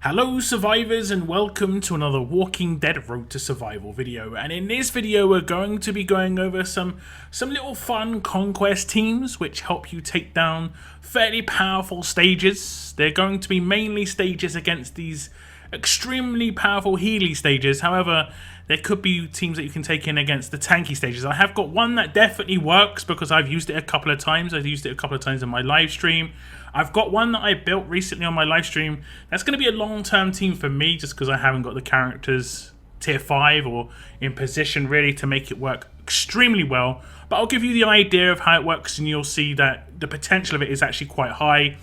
Hello survivors and welcome to another Walking Dead Road to Survival video, and in this video we're going to be going over some little fun conquest teams which help you take down fairly powerful stages. They're going to be mainly stages against these extremely powerful Healy stages. However, there could be teams that you can take in against the tanky stages. I have got one that definitely works because I've used it a couple of times. I've used it a couple of times in my live stream. I've got one that I built recently on my live stream. That's going to be a long-term team for me just because I haven't got the characters tier 5 or in position really to make it work extremely well. But I'll give you the idea of how it works and you'll see that the potential of it is actually quite high.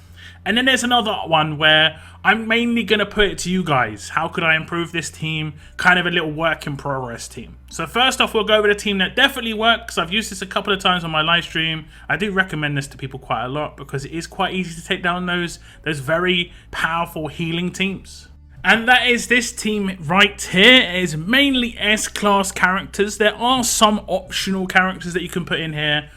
And then there's another one where I'm mainly going to put it to you guys. How could I improve this team? Kind of a little work in progress team. So first off, we'll go over the team that definitely works. I've used this a couple of times on my live stream. I do recommend this to people quite a lot because it is quite easy to take down those very powerful healing teams. And that is this team right here. It is mainly S-class characters. There are some optional characters that you can put in here,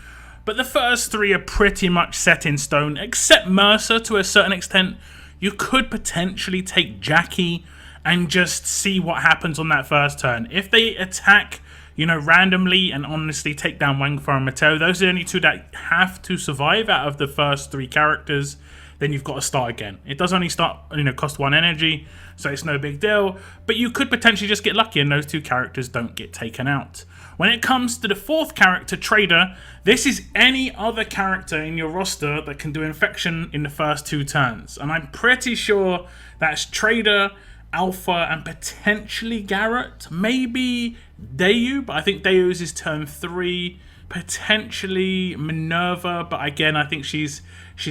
but the first three are pretty much set in stone, except Mercer to a certain extent. You could potentially take Jackie and just see what happens on that first turn. If they attack, randomly and honestly take down Wangfa and Mateo, those are the only two that have to survive out of the first three characters. Then you've got to start again. It does only start, cost 1 energy, so it's no big deal. But you could potentially just get lucky and those two characters don't get taken out. When it comes to the fourth character, Trader, this is any other character in your roster that can do infection in the first 2 turns. And I'm pretty sure that's Trader, Alpha, and potentially Garrett. Maybe Dayu, but I think Dayu's is turn 3. Potentially Minerva, but again, I think she's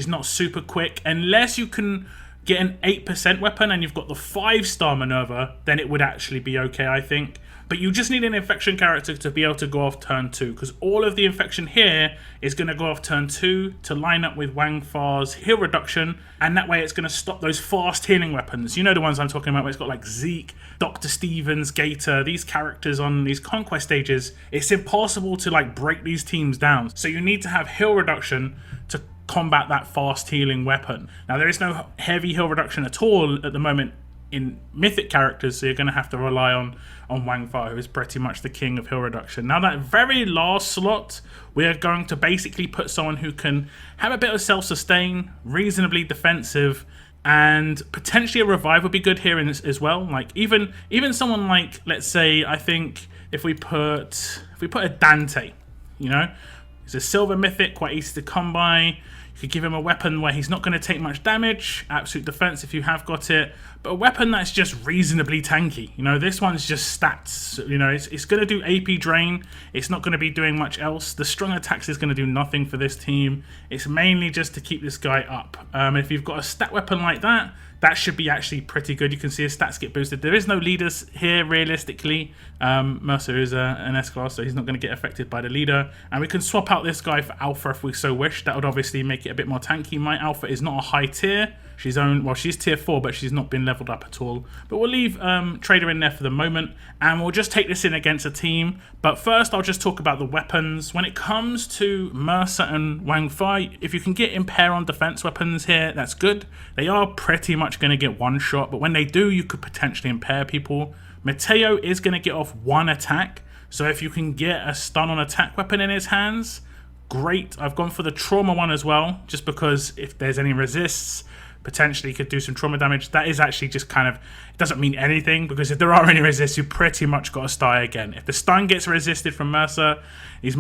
not super quick. Unless you can get an 8% weapon and you've got the 5-star Minerva, then it would actually be okay, I think. But you just need an infection character to be able to go off turn 2, because all of the infection here is going to go off turn 2 to line up with Wangfa's heal reduction, and that way it's going to stop those fast healing weapons. You know the ones I'm talking about, where it's got like Zeke, Dr. Stevens, Gator, these characters on these conquest stages. It's impossible to break these teams down, so you need to have heal reduction to combat that fast healing weapon. Now there is no heavy heal reduction at all at the moment in mythic characters, so you're going to have to rely on Wangfa, who is pretty much the king of heal reduction. Now that very last slot, we are going to basically put someone who can have a bit of self-sustain, reasonably defensive, and potentially a revive would be good here as well. Like even someone like, let's say, I think if we put a Dante, he's a silver mythic, quite easy to come by. You could give him a weapon where he's not going to take much damage, absolute defense if you have got it, but a weapon that's just reasonably tanky. This one's just stats. It's going to do AP drain. It's not going to be doing much else. The strong attacks is going to do nothing for this team. It's mainly just to keep this guy up. If you've got a stat weapon like that, that should be actually pretty good. You can see his stats get boosted. There is no leaders here, realistically. Mercer is an S-class, so he's not going to get affected by the leader. And we can swap out this guy for Alpha if we so wish. That would obviously make it a bit more tanky. My Alpha is not a high tier. She's tier 4, but she's not been leveled up at all. But we'll leave Trader in there for the moment, and we'll just take this in against a team. But first, I'll just talk about the weapons. When it comes to Mercer and Wangfa, if you can get impair on defense weapons here, that's good. They are pretty much going to get one shot, but when they do, you could potentially impair people. Mateo is going to get off 1 attack, so if you can get a stun on attack weapon in his hands, great. I've gone for the trauma one as well, just because if there's any resists, potentially could do some trauma damage. That is actually just it doesn't mean anything, because if there are any resists, you pretty much got to start again. If the stun gets resisted from Mercer, these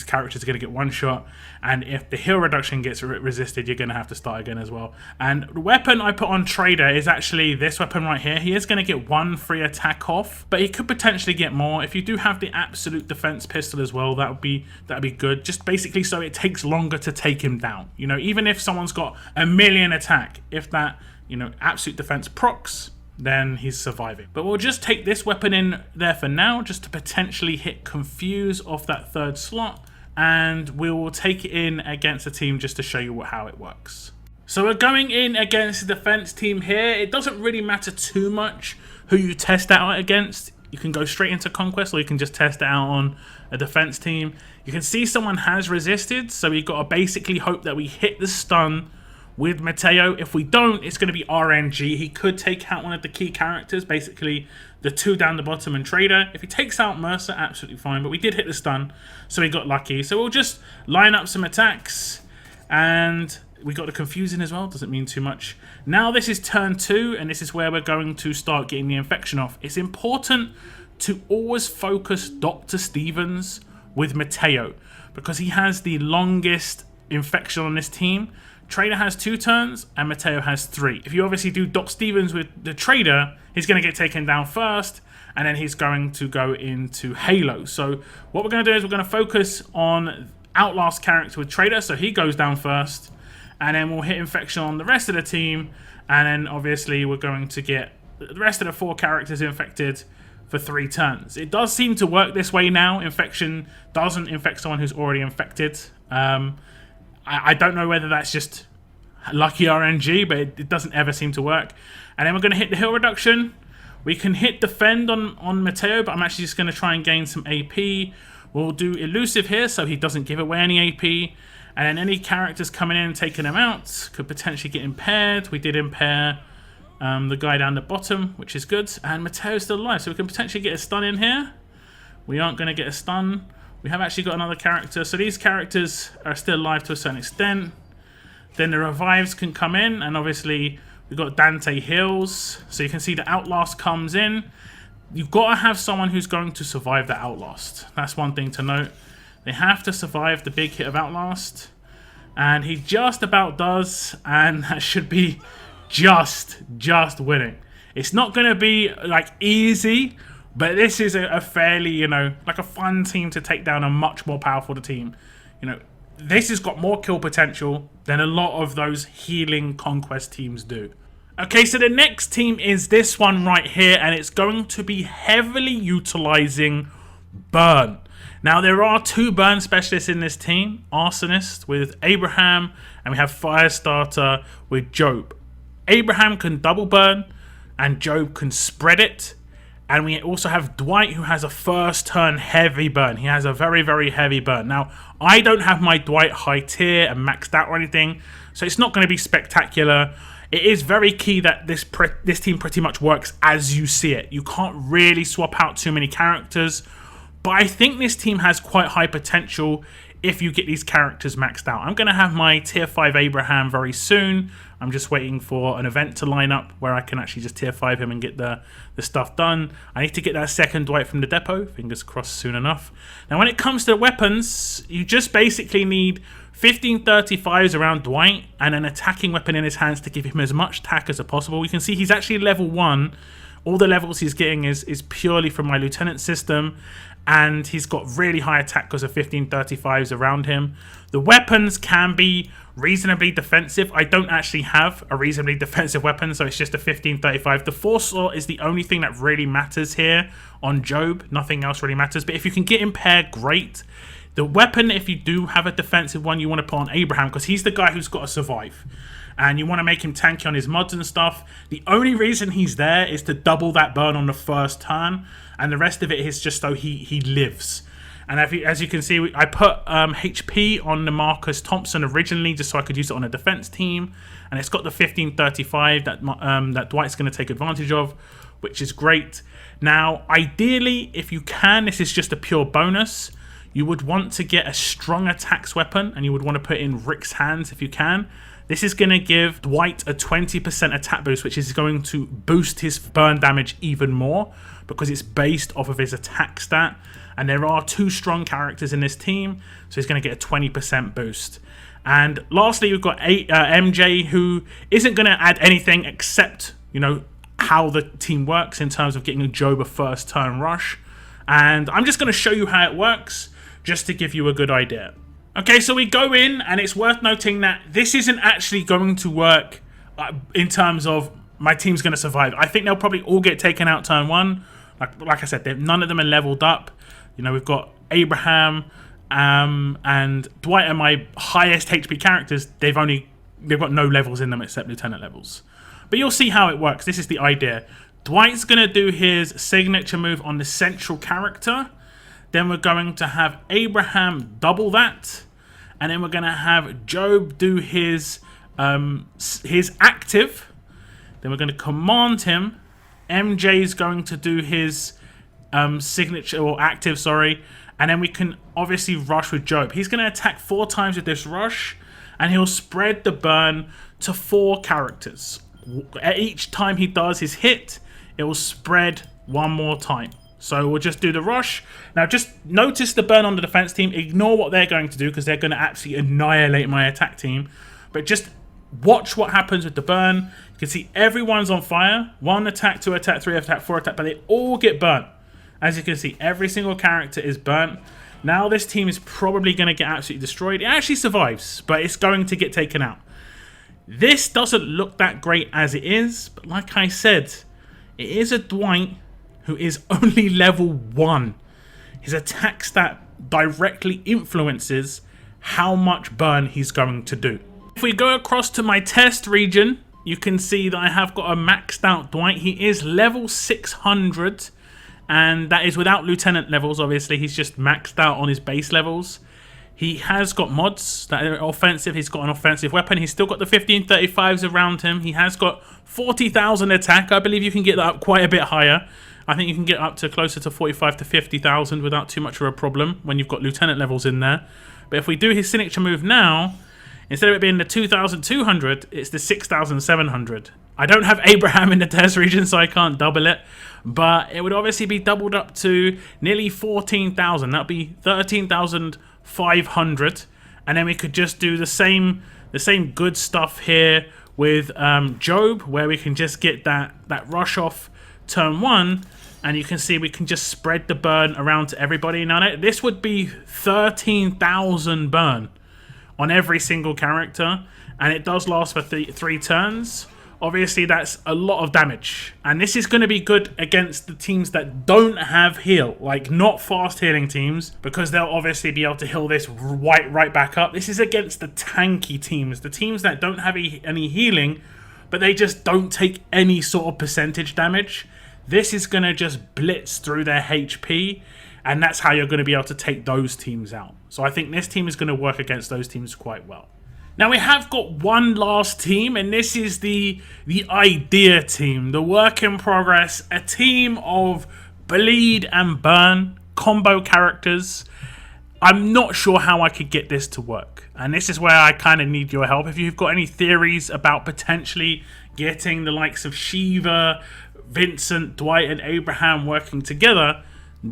characters are going to get 1 shot, and if the heal reduction gets resisted, you're going to have to start again as well. And the weapon I put on Trader is actually this weapon right here. He is going to get 1 free attack off, but he could potentially get more. If you do have the absolute defense pistol as well, that'd be good. Just basically so it takes longer to take him down. Even if someone's got 1,000,000 attack, if that absolute defense procs, then he's surviving. But we'll just take this weapon in there for now, just to potentially hit Confuse off that 3rd slot, and we will take it in against a team just to show you how it works. So we're going in against the defense team here. It doesn't really matter too much who you test out against. You can go straight into Conquest, or you can just test it out on a defense team. You can see someone has resisted, so we've got to basically hope that we hit the stun with Mateo. If we don't, it's going to be RNG. He could take out one of the key characters, basically the two down the bottom and Trader. If he takes out Mercer, absolutely fine. But we did hit the stun, so he got lucky. So we'll just line up some attacks, and we got the confusing as well. Doesn't mean too much. Now this is turn 2, and this is where we're going to start getting the infection off. It's important to always focus Dr. Stevens with Mateo, because he has the longest infection on this team. Trader has 2 turns and Mateo has 3. If you obviously do Doc Stevens with the Trader, he's going to get taken down first, and then he's going to go into Halo. So what we're going to do is we're going to focus on Outlast character with Trader, so he goes down first, and then we'll hit infection on the rest of the team, and then obviously we're going to get the rest of the 4 characters infected for 3 turns. It does seem to work this way now. Infection doesn't infect someone who's already infected. I don't know whether that's just lucky RNG, but it doesn't ever seem to work. And then we're going to hit the heal reduction. We can hit defend on Mateo, but I'm actually just going to try and gain some AP. We'll do elusive here so he doesn't give away any AP. And then any characters coming in and taking them out could potentially get impaired. We did impair the guy down the bottom, which is good. And Mateo's still alive, so we can potentially get a stun in here. We aren't going to get a stun. We have actually got another character. So these characters are still alive to a certain extent. Then the revives can come in, and obviously we've got Dante heals. So you can see the Outlast comes in. You've got to have someone who's going to survive the Outlast. That's one thing to note. They have to survive the big hit of Outlast. And he just about does, and that should be just winning. It's not going to be like easy, but this is a fairly, you know, like a fun team to take down a much more powerful team. You know, this has got more kill potential than a lot of those healing Conquest teams do. Okay, so the next team is this one right here, and it's going to be heavily utilizing Burn. Now, there are 2 Burn specialists in this team. Arsonist with Abraham, and we have Firestarter with Job. Abraham can double burn, and Job can spread it. And we also have Dwight, who has a first turn heavy burn. He has a very, very heavy burn. Now, I don't have my Dwight high tier and maxed out or anything, so it's not going to be spectacular. It is very key that this team pretty much works as you see it. You can't really swap out too many characters, but I think this team has quite high potential if you get these characters maxed out. I'm going to have my tier 5 Abraham very soon. I'm just waiting for an event to line up where I can actually just tier 5 him and get the stuff done. I need to get that second Dwight from the depot. Fingers crossed soon enough. Now, when it comes to weapons, you just basically need 1535s around Dwight and an attacking weapon in his hands to give him as much attack as possible. You can see he's actually level 1. All the levels he's getting is purely from my lieutenant system. And he's got really high attack because of 1535s around him. The weapons can be reasonably defensive. I don't actually have a reasonably defensive weapon, so it's just a 1535. The force slot is the only thing that really matters here on Job. Nothing else really matters. But if you can get impaired, great. The weapon, if you do have a defensive one, you want to put on Abraham because he's the guy who's got to survive. And you want to make him tanky on his mods and stuff. The only reason he's there is to double that burn on the first turn. And the rest of it is just so he lives. And as you can see, I put HP on the Marcus Thompson originally just so I could use it on a defense team. And it's got the 1535 that Dwight's going to take advantage of, which is great. Now, ideally, if you can, this is just a pure bonus. You would want to get a strong attacks weapon, and you would want to put in Rick's hands if you can. This is going to give Dwight a 20% attack boost, which is going to boost his burn damage even more because it's based off of his attack stat. And there are 2 strong characters in this team, so he's going to get a 20% boost. And lastly, we've got MJ, who isn't going to add anything except, you know, how the team works in terms of getting a Job a first turn rush. And I'm just going to show you how it works just to give you a good idea. Okay, so we go in, and it's worth noting that this isn't actually going to work in terms of my team's going to survive. I think they'll probably all get taken out turn 1. Like I said, none of them are leveled up. You know, we've got Abraham and Dwight are my highest HP characters. They've got no levels in them except lieutenant levels. But you'll see how it works. This is the idea. Dwight's going to do his signature move on the central character. Then we're going to have Abraham double that. And then we're going to have Job do his his active. Then we're going to command him. MJ is going to do his signature or active, sorry. And then we can obviously rush with Job. He's going to attack 4 times with this rush, and he'll spread the burn to 4 characters. Each time he does his hit, it will spread 1 more time. So we'll just do the rush. Now just notice the burn on the defense team. Ignore what they're going to do because they're going to absolutely annihilate my attack team. But just watch what happens with the burn. You can see everyone's on fire. 1 attack, 2 attack, 3 attack, 4 attack, but they all get burnt. As you can see, every single character is burnt. Now this team is probably going to get absolutely destroyed. It actually survives, but it's going to get taken out. This doesn't look that great as it is, but like I said, it is a Dwight who is only level 1. His attack stat directly influences how much burn he's going to do. If we go across to my test region, you can see that I have got a maxed out Dwight. He is level 600. And that is without lieutenant levels, obviously. He's just maxed out on his base levels. He has got mods that are offensive. He's got an offensive weapon. He's still got the 1535s around him. He has got 40,000 attack. I believe you can get that up quite a bit higher. I think you can get up to closer to 45 to 50,000 without too much of a problem when you've got lieutenant levels in there. But if we do his signature move now, instead of it being the 2,200, it's the 6,700. I don't have Abraham in the test region, so I can't double it. But it would obviously be doubled up to nearly 14,000. That would be 13,500. And then we could just do the same good stuff here with Job, where we can just get that rush off turn 1. And you can see we can just spread the burn around to everybody. Now, this would be 13,000 burn on every single character. And it does last for 3 turns. Obviously, that's a lot of damage. And this is going to be good against the teams that don't have heal. Like, not fast healing teams. Because they'll obviously be able to heal this right back up. This is against the tanky teams. The teams that don't have any healing. But they just don't take any sort of percentage damage. This is going to just blitz through their HP. And that's how you're going to be able to take those teams out. So I think this team is going to work against those teams quite well. Now we have got one last team, and this is the idea team, the work in progress, a team of bleed and burn combo characters. I'm not sure how I could get this to work, and this is where I kind of need your help. If you've got any theories about potentially getting the likes of Shiva, Vincent, Dwight and Abraham working together,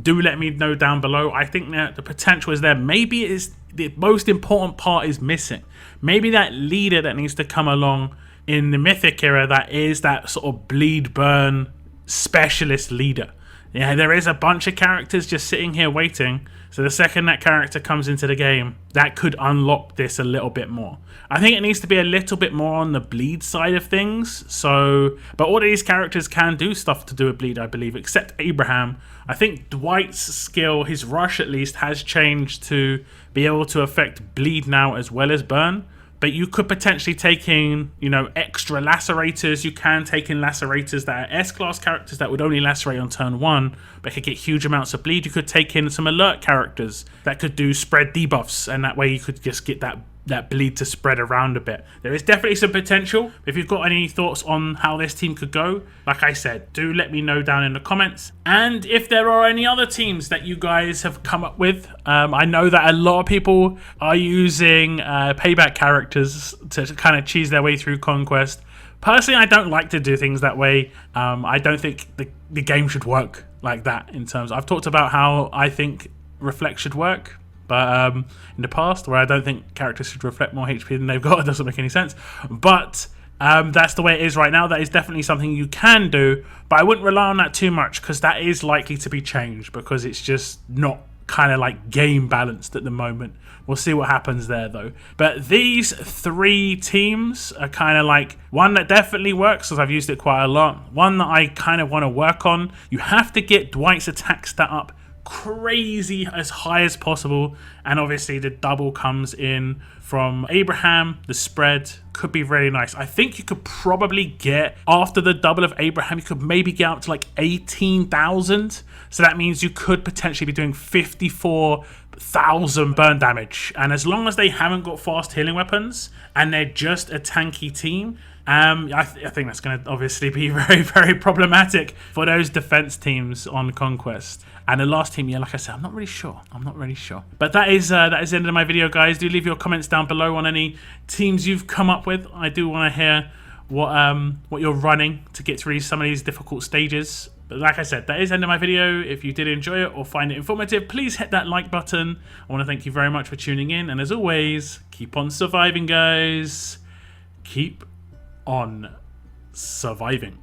do let me know down below. I think that the potential is there. Maybe it is the most important part is missing. Maybe that leader that needs to come along in the Mythic era, that is that sort of bleed burn specialist leader. Yeah, there is a bunch of characters just sitting here waiting. So the second that character comes into the game, that could unlock this a little bit more. I think it needs to be a little bit more on the bleed side of things. But all of these characters can do stuff to do with bleed, I believe, except Abraham. I think Dwight's skill, his rush at least, has changed to be able to affect bleed now as well as burn. But you could potentially take in, extra lacerators. You can take in lacerators that are S-class characters that would only lacerate on turn 1, but could get huge amounts of bleed. You could take in some alert characters that could do spread debuffs, and that way you could just get that bleed to spread around a bit. There is definitely some potential. If you've got any thoughts on how this team could go, like I said, do let me know down in the comments. And if there are any other teams that you guys have come up with, I know that a lot of people are using payback characters to kind of cheese their way through Conquest. Personally, I don't like to do things that way. I don't think the game should work like that in terms. I've talked about how I think Reflect should work. But in the past, where I don't think characters should reflect more HP than they've got, it doesn't make any sense. But that's the way it is right now. That is definitely something you can do, but I wouldn't rely on that too much because that is likely to be changed because it's just not kind of like game balanced at the moment. We'll see what happens there though. But these 3 teams are kind of like one that definitely works because I've used it quite a lot. One that I kind of want to work on. You have to get Dwight's attack stat up crazy as high as possible, and obviously the double comes in from Abraham. The spread could be really nice. I think you could probably get, after the double of Abraham, you could maybe get up to like 18,000. So that means you could potentially be doing 54 1,000 burn damage, and as long as they haven't got fast healing weapons and they're just a tanky team, I think that's going to obviously be very, very problematic for those defense teams on Conquest. And the last team, yeah, like I said, I'm not really sure. But that is the end of my video, guys. Do leave your comments down below on any teams you've come up with. I do want to hear what you're running to get through some of these difficult stages. But like I said, that is the end of my video. If you did enjoy it or find it informative, please hit that like button. I want to thank you very much for tuning in. And as always, keep on surviving, guys. Keep on surviving.